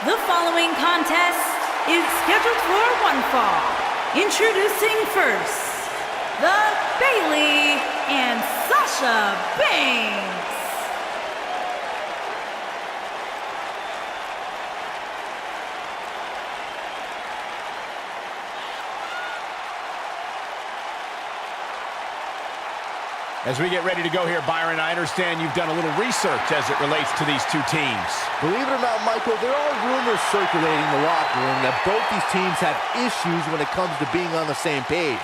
The following contest is scheduled for one fall. Introducing first, the Bayley and Sasha Banks. As we get ready to go here, Byron, I understand you've done a little research as it relates to these two teams. Believe it or not, Michael, there are rumors circulating in the locker room that both these teams have issues when it comes to being on the same page.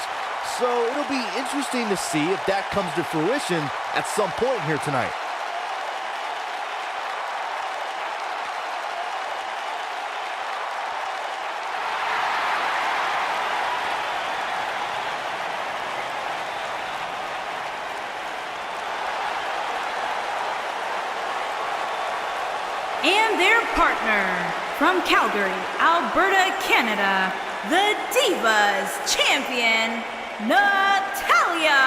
So it'll be interesting to see if that comes to fruition at some point here tonight. And their partner, from Calgary, Alberta, Canada, the Divas champion, Natalya.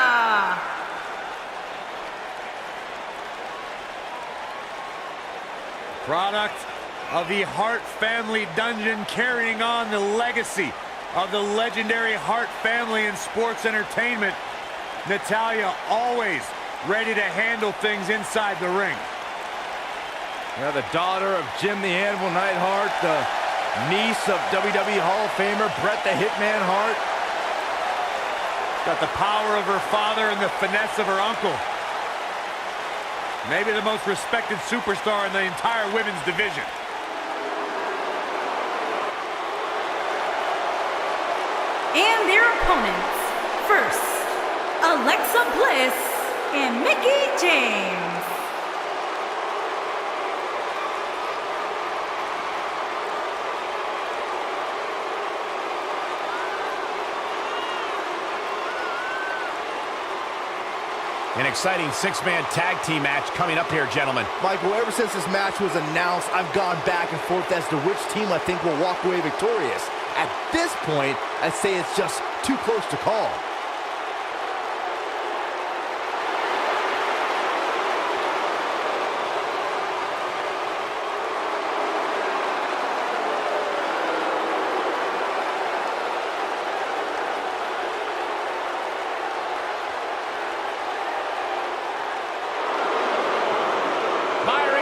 Product of the Hart family dungeon, carrying on the legacy of the legendary Hart family in sports entertainment. Natalya always ready to handle things inside the ring. Yeah, the daughter of Jim the Anvil Neidhart, the niece of WWE Hall of Famer Bret the Hitman Hart. Got the power of her father and the finesse of her uncle. Maybe the most respected superstar in the entire women's division. And their opponents, first, Alexa Bliss and Mickie James. An exciting six-man tag team match coming up here, gentlemen. Michael, ever since this match was announced, I've gone back and forth as to which team I think will walk away victorious. At this point, I'd say it's just too close to call.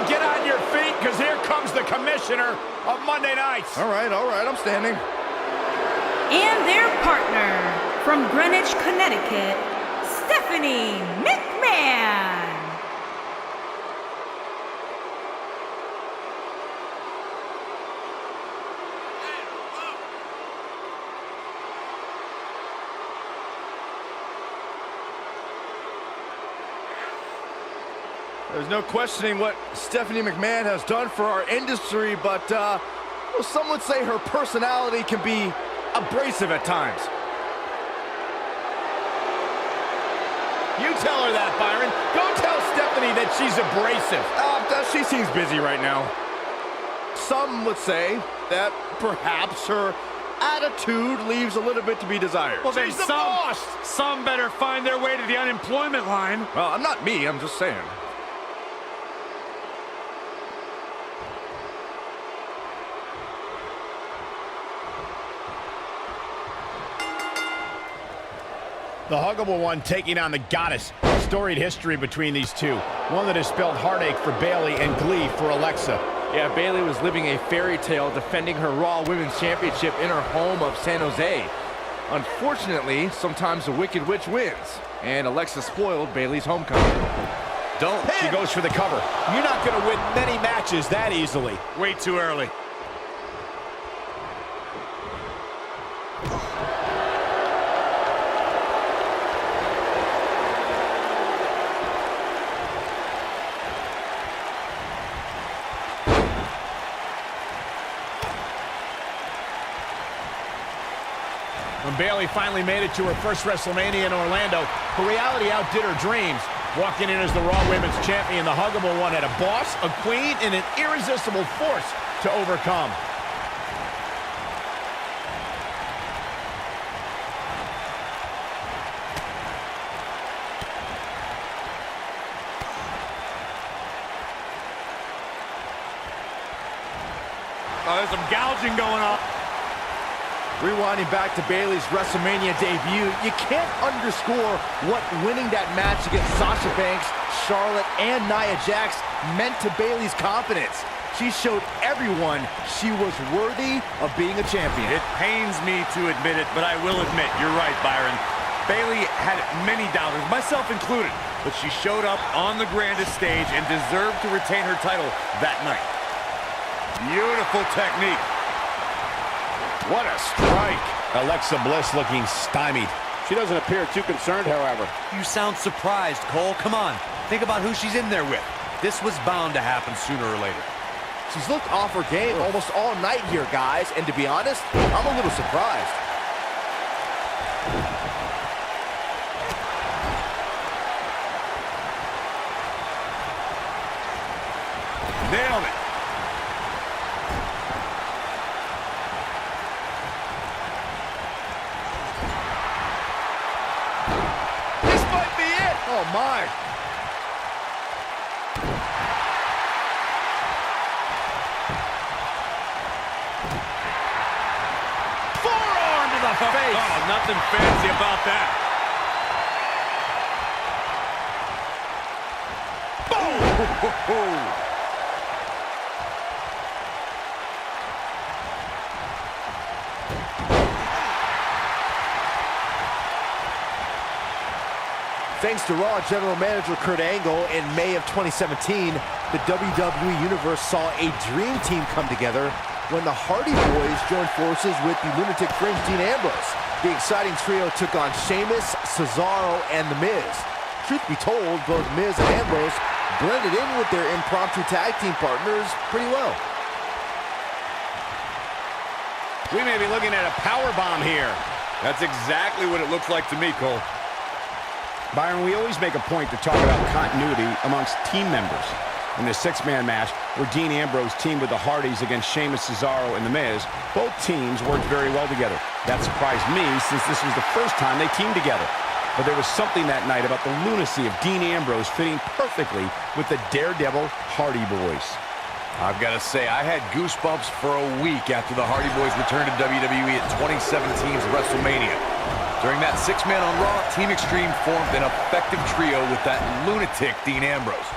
Get on your feet, because here comes the commissioner of Monday nights. All right, I'm standing. And their partner, from Greenwich, Connecticut, Stephanie McMahon. There's no questioning what Stephanie McMahon has done for our industry, but well, some would say her personality can be abrasive at times. You tell her that, Byron. Go tell Stephanie that she's abrasive. She seems busy right now. Some would say that perhaps her attitude leaves a little bit to be desired. Well, then She's the boss. some better find their way to the unemployment line. Well, I'm not me, I'm just saying. The Huggable One taking on the Goddess. Storied history between these two. One that has spelled heartache for Bayley and glee for Alexa. Yeah, Bayley was living a fairy tale defending her Raw Women's Championship in her home of San Jose. Unfortunately, sometimes the Wicked Witch wins, and Alexa spoiled Bayley's homecoming. She goes for the cover. You're not going to win many matches that easily. Way too early. When Bayley finally made it to her first WrestleMania in Orlando, her reality outdid her dreams. Walking in as the Raw Women's Champion, the Huggable One had a boss, a queen, and an irresistible force to overcome. there's some gouging going on. Rewinding back to Bayley's WrestleMania debut, you can't underscore what winning that match against Sasha Banks, Charlotte, and Nia Jax meant to Bayley's confidence. She showed everyone she was worthy of being a champion. It pains me to admit it, but I will admit, you're right, Byron. Bayley had many doubters, myself included, but she showed up on the grandest stage and deserved to retain her title that night. Beautiful technique. What a strike. Alexa Bliss looking stymied. She doesn't appear too concerned, however. You sound surprised, Cole. Come on. Think about who she's in there with. This was bound to happen sooner or later. She's looked off her game almost all night here, guys, and to be honest, I'm a little surprised. Nailed it. This might be it. Oh, my. Forearm to the face. Oh, nothing fancy about that. Boom! Thanks to Raw General Manager Kurt Angle, in May of 2017, the WWE Universe saw a dream team come together when the Hardy Boys joined forces with the lunatic fringe Dean Ambrose. The exciting trio took on Sheamus, Cesaro, and The Miz. Truth be told, both Miz and Ambrose blended in with their impromptu tag team partners pretty well. We may be looking at a powerbomb here. That's exactly what it looks like to me, Cole. Byron, we always make a point to talk about continuity amongst team members. In the six-man match, where Dean Ambrose teamed with the Hardys against Sheamus, Cesaro, and The Miz, both teams worked very well together. That surprised me, since this was the first time they teamed together. But there was something that night about the lunacy of Dean Ambrose fitting perfectly with the Daredevil Hardy Boys. I've got to say, I had goosebumps for a week after the Hardy Boys returned to WWE at 2017's WrestleMania. During that six-man on Raw, Team Extreme formed an effective trio with that lunatic Dean Ambrose.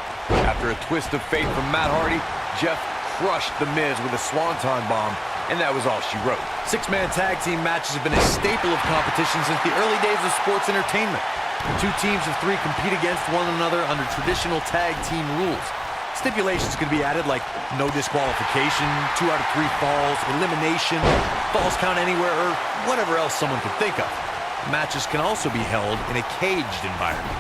After a twist of fate from Matt Hardy, Jeff crushed The Miz with a swanton bomb, and that was all she wrote. Six-man tag team matches have been a staple of competition since the early days of sports entertainment. Two teams of three compete against one another under traditional tag team rules. Stipulations can be added like no disqualification, 2 out of 3 falls, elimination, falls count anywhere, or whatever else someone could think of. Matches can also be held in a caged environment.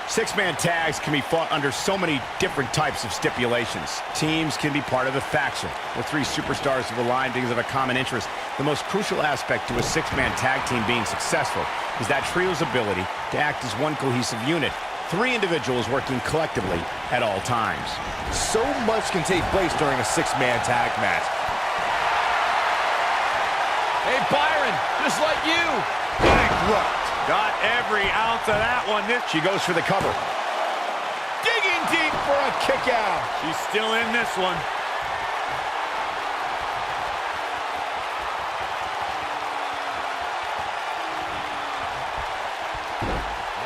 Six-man tags can be fought under so many different types of stipulations. Teams can be part of a faction, where 3 superstars have aligned because of a common interest. The most crucial aspect to a six-man tag team being successful is that trio's ability to act as one cohesive unit. 3 individuals working collectively at all times. So much can take place during a six-man tag match. Hey, Byron, just like you. Bankrupt. Got every ounce of that one. She goes for the cover. Digging deep for a kick out. She's still in this one.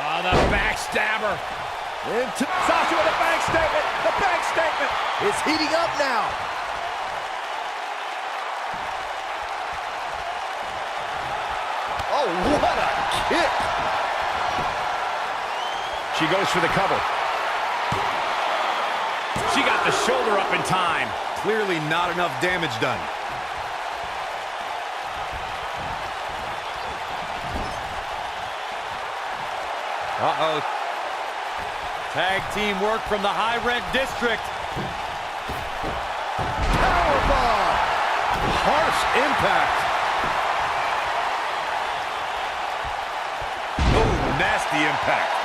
Oh, the backstabber. Into Sasha with a bank statement. The bank statement. It's heating up now. Oh, what a kick. She goes for the cover. She got the shoulder up in time. Clearly not enough damage done. Uh-oh. Tag team work from the high rent district. Powerbomb. Harsh impact. Nasty impact.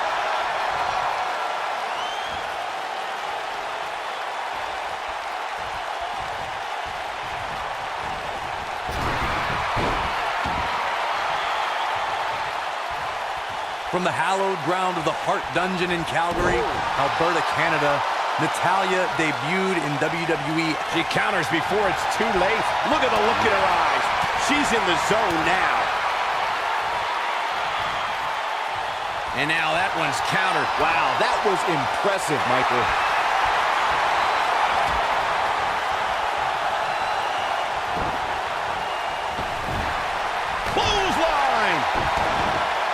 From the hallowed ground of the Hart Dungeon in Calgary, Alberta, Canada, Natalya debuted in WWE. She counters before it's too late. Look at the look in her eyes. She's in the zone now. And now that one's countered. Wow, that was impressive, Michael. Clothesline!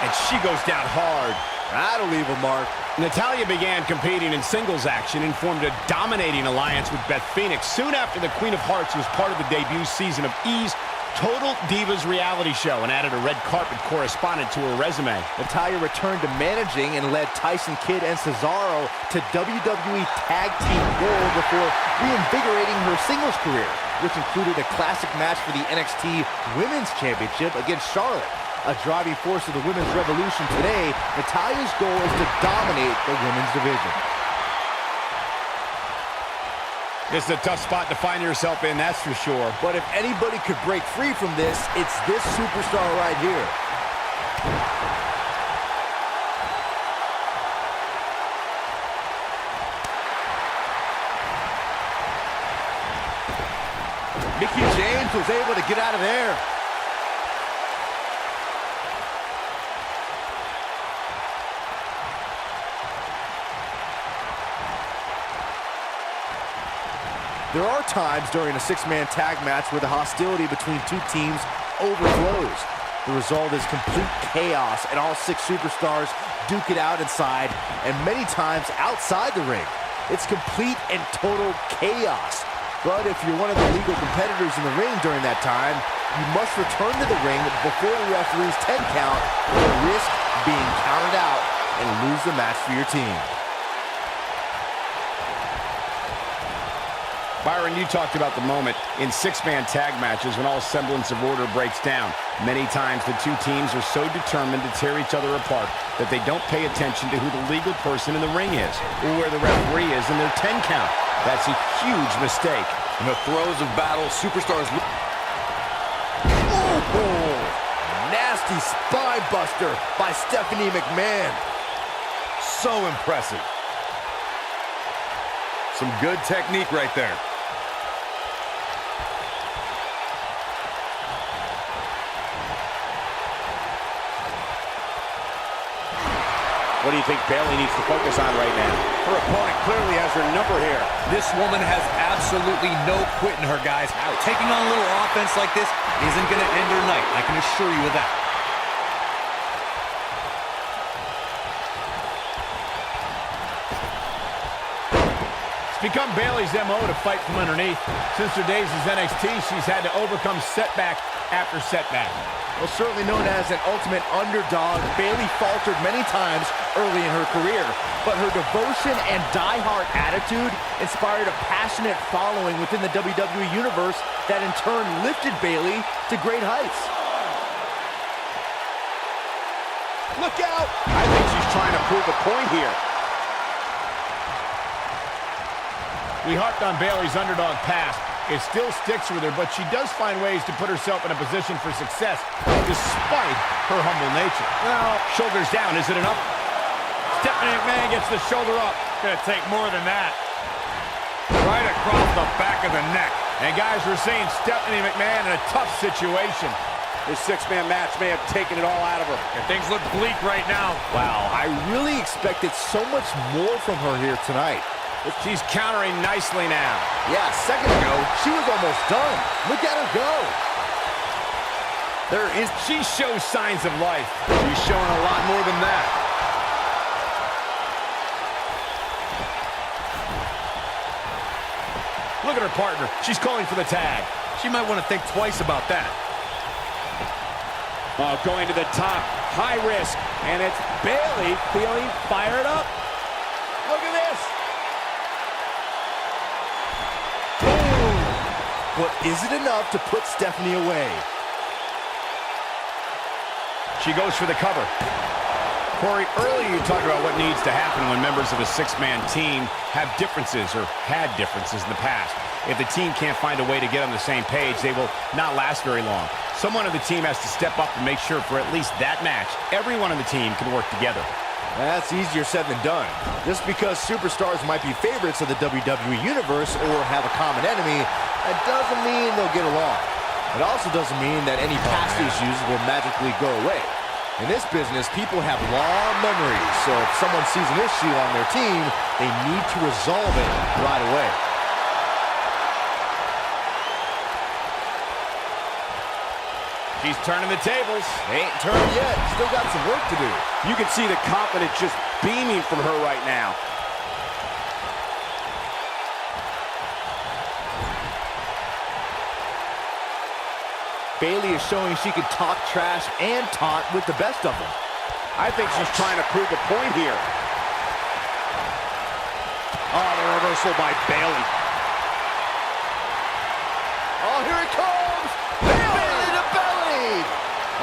And she goes down hard. That'll leave a mark. Natalya began competing in singles action and formed a dominating alliance with Beth Phoenix soon after the Queen of Hearts was part of the debut season of E's Total Divas reality show and added a red carpet correspondent to her resume. Natalya returned to managing and led Tyson Kidd and Cesaro to WWE Tag Team Gold before reinvigorating her singles career, which included a classic match for the NXT Women's Championship against Charlotte. A driving force of the women's revolution today, Natalya's goal is to dominate the women's division. This is a tough spot to find yourself in, that's for sure. But if anybody could break free from this, it's this superstar right here. Mickie James was able to get out of there. There are times during a six-man tag match where the hostility between two teams overflows. The result is complete chaos, and all six superstars duke it out inside and many times outside the ring. It's complete and total chaos. But if you're one of the legal competitors in the ring during that time, you must return to the ring before the referee's 10 count or risk being counted out and lose the match for your team. Byron, you talked about the moment in six-man tag matches when all semblance of order breaks down. Many times the two teams are so determined to tear each other apart that they don't pay attention to who the legal person in the ring is or where the referee is in their 10 count. That's a huge mistake. In the throes of battle, superstars... Oh, nasty spine buster by Stephanie McMahon. So impressive. Some good technique right there. What do you think Bayley needs to focus on right now? Her opponent clearly has her number here. This woman has absolutely no quit in her, guys. Taking on a little offense like this isn't going to end her night. I can assure you of that. It's become Bayley's MO to fight from underneath. Since her days as NXT, she's had to overcome setback after setback. Well, certainly known as an ultimate underdog, Bayley faltered many times early in her career, but her devotion and die-hard attitude inspired a passionate following within the WWE Universe that in turn lifted Bayley to great heights. Look out! I think she's trying to prove a point here. We harped on Bayley's underdog past. It still sticks with her, but she does find ways to put herself in a position for success despite her humble nature. Well, shoulders down, is it enough? Stephanie McMahon gets the shoulder up. Gonna take more than that. Right across the back of the neck. And guys, we're seeing Stephanie McMahon in a tough situation. This six-man match may have taken it all out of her. And things look bleak right now. Wow, I really expected so much more from her here tonight. She's countering nicely now. Yeah, a second ago, she was almost done. Look at her go. She shows signs of life. She's showing a lot more than that. Look at her partner. She's calling for the tag. She might want to think twice about that. Oh, going to the top. High risk. And it's Bayley feeling fired up. Look at this. But is it enough to put Stephanie away? She goes for the cover. Corey, earlier you talked about what needs to happen when members of a six-man team have differences or had differences in the past. If the team can't find a way to get on the same page, they will not last very long. Someone on the team has to step up and make sure for at least that match, everyone on the team can work together. That's easier said than done. Just because superstars might be favorites of the WWE Universe or have a common enemy, that doesn't mean they'll get along. It also doesn't mean that any past issues will magically go away. In this business, people have long memories, so if someone sees an issue on their team, they need to resolve it right away. She's turning the tables. They ain't turned yet. Still got some work to do. You can see the confidence just beaming from her right now. Bayley is showing she can talk trash and taunt with the best of them. I think she's trying to prove a point here. Oh, the reversal by Bayley. Oh, here it comes! Bayley to belly!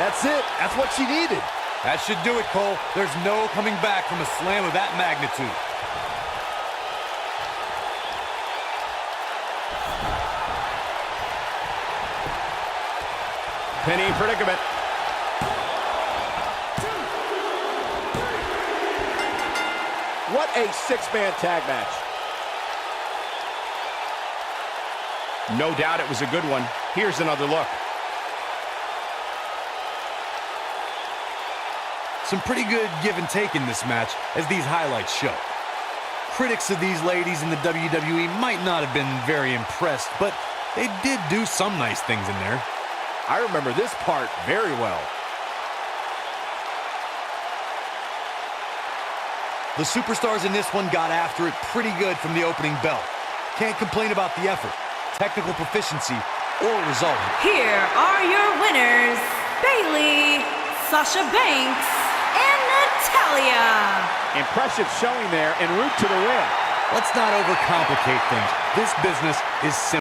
That's it. That's what she needed. That should do it, Cole. There's no coming back from a slam of that magnitude. Penny predicament. What a six-man tag match. No doubt it was a good one. Here's another look. Some pretty good give and take in this match, as these highlights show. Critics of these ladies in the WWE might not have been very impressed, but they did do some nice things in there. I remember this part very well. The superstars in this one got after it pretty good from the opening bell. Can't complain about the effort, technical proficiency, or result. Here are your winners, Bayley, Sasha Banks, and Natalya. Impressive showing there en route to the win. Let's not overcomplicate things. This business is simple.